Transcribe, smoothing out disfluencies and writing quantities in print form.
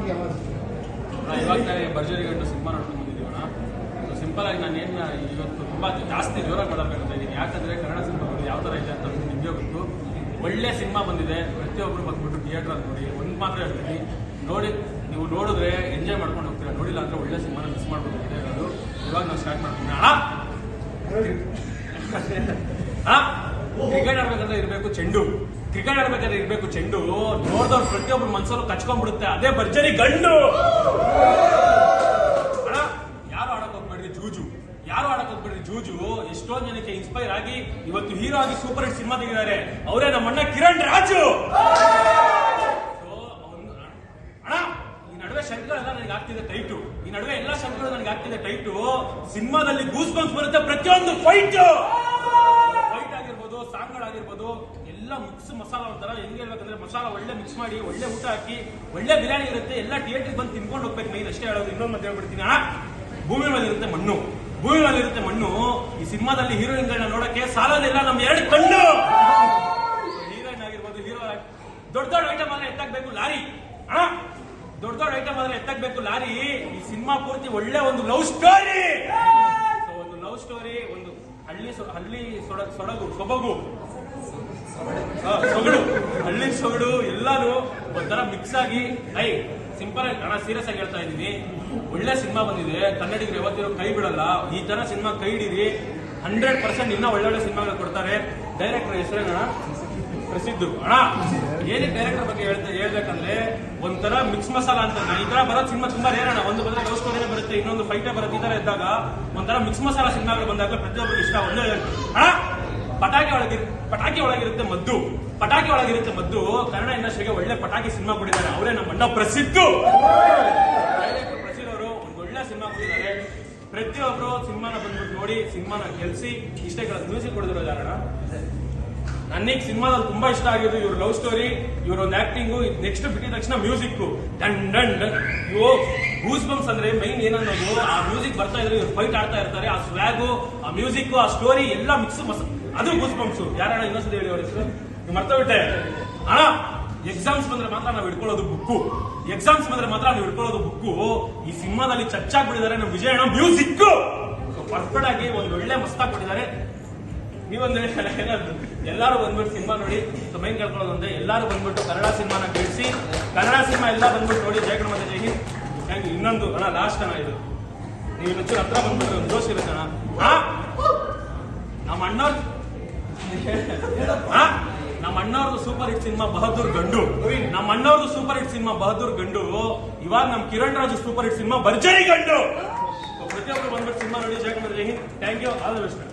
ಇವಾಗ ಭರ್ಜರಿ ಗಂಟು ಸಿನಿಮಾ ನೋಡ್ಕೊಂಡು ಬಂದಿದ್ದೀವಣ್ಣ. ಸಿಂಪಲ್ ಆಗಿ ನಾನು ಏನು ಇವತ್ತು ತುಂಬ ಜಾಸ್ತಿ ಜೋರಾಗಿ ಮಾತಾಡ್ತಾ ಇದ್ದೀನಿ. ಯಾಕಂದರೆ ಕನ್ನಡ ಸಿನಿಮಾಗಳು ಯಾವ ಥರ ಇದೆ ಅಂತ ನಿಮಗೆ ಗೊತ್ತು. ಒಳ್ಳೆ ಸಿನಿಮಾ ಬಂದಿದೆ, ಪ್ರತಿಯೊಬ್ಬರು ಬಂದ್ಬಿಟ್ಟು ಥಿಯೇಟ್ರಲ್ಲಿ ನೋಡಿ. ಒಂದು ಮಾತ್ರ ಹೇಳ್ತೀನಿ, ನೋಡಿ ನೀವು ನೋಡಿದ್ರೆ ಎಂಜಾಯ್ ಮಾಡ್ಕೊಂಡು ಹೋಗ್ತೀರಾ, ನೋಡಿಲ್ಲ ಅಂದರೆ ಒಳ್ಳೆ ಸಿನಿಮಾನ ಮಿಸ್ ಮಾಡ್ಬೋದು ಅಂತ ಹೇಳೋದು. ಇವಾಗ ನಾವು ಸ್ಟಾರ್ಟ್ ಮಾಡ್ತೀನಿ. ಕ್ರಿಕೆಟ್ ಆಡ್ಬೇಕಂದ್ರೆ ಇರಬೇಕು ಚೆಂಡು, ಕ್ರಿಕೆಟ್ ಆಡ್ಬೇಕಾದ್ರೆ ಇರಬೇಕು ಚೆಂಡು. ನೋಡಿದವ್ರು ಪ್ರತಿಯೊಬ್ಬರು ಮನಸ್ಸಲ್ಲೂ ಕಚ್ಕೊಂಡ್ಬಿಡುತ್ತೆ, ಅದೇ ಭರ್ಜರಿ ಗಂಡು. ಯಾರು ಆಡಕ್ ಹೋಗ್ಬೇಡ್ರಿ ಜೂಜು, ಯಾರು ಆಡಕ್ ಹೋಗ್ಬೇಡ್ರಿ ಜೂಜು. ಎಷ್ಟೊಂದು ಜನಕ್ಕೆ ಇನ್ಸ್ಪೈರ್ ಆಗಿ ಇವತ್ತು ಹೀರೋ ಆಗಿ ಸೂಪರ್ ಹಿಟ್ ಸಿನಿಮಾ ತೆಗಿದ್ದಾರೆ. ಅವರೇ ನಮ್ಮಣ್ಣ ಕಿರಣ್ ರಾಜು. ಈ ನಡುವೆ ಶಂಕರ್ ಎಲ್ಲ ನನಗೆ ಆಗ್ತಿದೆ ಟೈಟು, ಈ ನಡುವೆ ಎಲ್ಲಾ ಶಂಕರ್ ನನಗೆ ಆಗ್ತಿದೆ ಟೈಟು. ಸಿನಿಮಾದಲ್ಲಿ ಗೂಸ್ ಬಂಪ್ಸ್ ಬರುತ್ತೆ, ಪ್ರತಿಯೊಂದು ಫೈಟ್ ಆಗಿರ್ಬೋದು, ಸಾಂಗ್ಗಳಾಗಿರ್ಬೋದು, ಎಲ್ಲ ಮಿಕ್ಸ್ ಮಸಾಲ ಒಂಥರ. ಹೆಂಗೆ ಹೇಳ್ಬೇಕಂದ್ರೆ ಮಸಾಲ ಒಳ್ಳೆ ಮಿಕ್ಸ್ ಮಾಡಿ ಒಳ್ಳೆ ಊಟ ಹಾಕಿ ಒಳ್ಳೆ ಬಿರಿಯಾನಿ ಇರುತ್ತೆ. ಎಲ್ಲ ಥಿಯೇಟರ್ಗೆ ಬಂದು ತಿನ್ಕೊಂಡು ಹೋಗ್ಬೇಕು. ಮೈನ್ ಅಷ್ಟೇ ಹೇಳೋದು. ಇನ್ನೊಂದು ಮತ್ತೆ ಹೇಳ್ಬಿಡ್ತೀನಿ, ಭೂಮಿ ಮೇಲೆ ಇರುತ್ತೆ ಮಣ್ಣು, ಭೂಮಿ ಮೇಲೆ ಇರುತ್ತೆ ಮಣ್ಣು. ಈ ಸಿನಿಮಾದಲ್ಲಿ ಹೀರೋಯಿನ್ಗಳನ್ನ ನೋಡಕ್ಕೆ ಸಾಲೋದಿಲ್ಲ ನಮ್ಮ ಎರಡು ಕಣ್ಣು. ಹೀರೋಯಿನ್ ಆಗಿರ್ಬೋದು, ಹೀರೋ ದೊಡ್ಡ ದೊಡ್ಡ ಐಟಮ್ ಆದ್ರೆ ಎತ್ತಾಗಬೇಕು ಲಾರಿ, ದೊಡ್ಡ ದೊಡ್ಡ ಐಟಮ್ ಆದ್ರೆ ಎತ್ತಾಗಬೇಕು ಲಾರಿ. ಈ ಸಿನಿಮಾ ಪೂರ್ತಿ ಒಳ್ಳೆ ಒಂದು ಲವ್ ಸ್ಟೋರಿ, ಒಂದು ಲವ್ ಸ್ಟೋರಿ, ಒಂದು ಹಳ್ಳಿ ಸೊಡಗು ಸೊಬಗು ಸೊಗಡು, ಹಳ್ಳಿ ಸೊಗಡು ಎಲ್ಲಾನು ಒಂಥರ ಮಿಕ್ಸ್ ಆಗಿ. ಸಿಂಪಲ್ ಆಗಿ ಸೀರಿಯಸ್ ಆಗಿ ಹೇಳ್ತಾ ಇದೀನಿ, ಒಳ್ಳೆ ಸಿನಿಮಾ ಬಂದಿದೆ. ಕನ್ನಡಿಗರು ಯಾವತ್ತಿರೋ ಕೈ ಬಿಡಲ್ಲ. ಈ ತರ ಸಿನಿಮಾ ಕೈ ಹಿಡೀರಿ, 100% ಇನ್ನ ಒಳ್ಳೊಳ್ಳೆ ಸಿನಿಮಾಗಳು ಕೊಡ್ತಾರೆ. ಡೈರೆಕ್ಟರ್ ಹೆಸರೇನ ಪ್ರಸಿದ್ಧ ಏನಕ್ಕೆ ಡೈರೆಕ್ಟರ್ ಬಗ್ಗೆ ಹೇಳ್ಬೇಕಂದ್ರೆ ಒಂಥರ ಮಿಕ್ಸ್ ಮಸಾಲ ಅಂತ. ಈ ತರ ಬರೋದು ಸಿನಿಮಾ ತುಂಬಾ ರೇರಣ. ಒಂದು ಬಂದ್ರೆ ಲವ್ ಸ್ಟೋರಿನೇ ಬರುತ್ತೆ, ಇನ್ನೊಂದು ಫೈಟೇ ಬರುತ್ತೆ. ಈ ತರ ಇದ್ದಾಗ ಒಂಥರ ಮಿಕ್ಸ್ ಮಸಾಲ ಸಿನಿಮಾಗಳು ಬಂದಾಗ ಪ್ರತಿಯೊಬ್ಬರು ಇಷ್ಟ. ಒಂದು ಪಟಾಕಿ ಒಳಗಿರುತ್ತೆ ಮದ್ದು, ಪಟಾಕಿ ಒಳಗಿರುತ್ತೆ ಮದ್ದು. ಕನ್ನಡ ಇಂಡಸ್ಟ್ರಿಗೆ ಒಳ್ಳೆ ಪಟಾಕಿ ಸಿನಿಮಾ ಕೊಟ್ಟಿದ್ದಾರೆ. ಅವರೇ ನಮ್ಮಣ್ಣ ಪ್ರಸಿದ್ಧ. ಪ್ರಸಿದ್ಧ ಅವರು ಒಂದು ಒಳ್ಳೆ ಸಿನಿಮಾ ಕೊಟ್ಟಿದ್ದಾರೆ. ಪ್ರತಿಯೊಬ್ರು ಸಿನಿಮಾನ ಬಂದ್ಬಿಟ್ಟು ನೋಡಿ, ಸಿನಿಮಾನ ಗೆಲ್ಸಿ. ಇಷ್ಟೇ ಮ್ಯೂಸಿಕ್ ಕೊಡಿದ್ರು ಯಾರಣ. ನನಗೆ ಸಿನಿಮಾದಲ್ಲಿ ತುಂಬಾ ಇಷ್ಟ ಆಗಿದ್ದು ಇವ್ರ ಲವ್ ಸ್ಟೋರಿ, ಇವ್ರ ಒಂದು ಆಕ್ಟಿಂಗು. ನೆಕ್ಸ್ಟ್ ಬಿಟ್ಟಿದ ತಕ್ಷಣ ಮ್ಯೂಸಿಕ್ ಇವು ಗೂಸ್ ಬಂಪ್ಸ್ ಅಂದ್ರೆ ಮೈನ್ ಏನನ್ನೋದು, ಆ ಮ್ಯೂಸಿಕ್ ಬರ್ತಾ ಇದ್ರೆ ಇವ್ರು ಫೈಟ್ ಆಡ್ತಾ ಇರ್ತಾರೆ. ಆ ಸ್ವ್ಯಾಗು, ಆ ಮ್ಯೂಸಿಕ್, ಆ ಸ್ಟೋರಿ ಎಲ್ಲ ಮಿಕ್ಸ್ ಅದು ಗೂಸ್ ಬಂಪ್ಸ್. ಯಾರಣ್ಣ ಇನ್ನೊಂದ್ಸತಿ ಹೇಳಿ ಅವ್ರ ಹೆಸರು ಮರ್ತಬಿಟ್ಟೆ. ಎಕ್ಸಾಮ್ಸ್ ಬಂದ್ರೆ ಮಾತ್ರ ನಾವು ಹಿಡ್ಕೊಳ್ಳೋದು ಬುಕ್ಕು, ಎಕ್ಸಾಮ್ಸ್ ಬಂದ್ರೆ ಮಾತ್ರ ನಾವು ಹಿಡ್ಕೊಳ್ಳೋದು ಬುಕ್ಕು. ಈ ಸಿನಿಮಾದಲ್ಲಿ ಚಚ್ಚಾಗ್ಬಿಟ್ಟಿದ್ದಾರೆ ನಮ್ಮ ವಿಜಯಣ್ಣ ಮ್ಯೂಸಿಕ್. ಪರ್ಫೆಕ್ಟ್ ಆಗಿ ಒಂದು ಒಳ್ಳೆ ಮಸ್ತಾಗಿ ಕೊಟ್ಟಿದ್ದಾರೆ. ನೀವೊಂದು ಎಲ್ಲರೂ ಬಂದ್ಬಿಟ್ಟು ಸಿನಿಮಾ ನೋಡಿ. ಮೈನ್ ಕೇಳ್ಕೊಳ್ಳೋದು ಅಂದ್ರೆ ಎಲ್ಲರೂ ಬಂದ್ಬಿಟ್ಟು ಕನ್ನಡ ಸಿನಿಮಾನ ಕೇಳಿಸಿ, ಕನ್ನಡ ಸಿನಿಮಾ ಎಲ್ಲ ಬಂದ್ಬಿಟ್ಟು ನೋಡಿ. ಜಯ ಕಣ ಮತ್ತೆ ಜೈ ಹಿಂದ್. Thank you. ಇನ್ನೊಂದು ಲಾಸ್ಟ್ ಇದು ನೀವು ಇನ್ನೊಂಚೂರು ಹತ್ರ ಬಂದ್ಬಿಟ್ರೆ ಒಂದು ಜೋಶ್ ಇರುತ್ತೆ ನಮ್ಮ ಅಣ್ಣವ್ರದ್ದು super hit cinema Bahaddur Gandu. ನಮ್ಮ ಅಣ್ಣವ್ರದ್ದು super hit cinema Bahaddur Gandu. ಇವಾಗ ನಮ್ Kiran Raju super hit cinema Bharjari Gandu. ಪ್ರತಿಯೊಬ್ಬರು ಬಂದ್ಬಿಟ್ಟು ಸಿನಿಮಾ ನೋಡಿ. ಜಯ ಕಣ ಮತ್ತೆ Jai Hind. Thank you. All the best.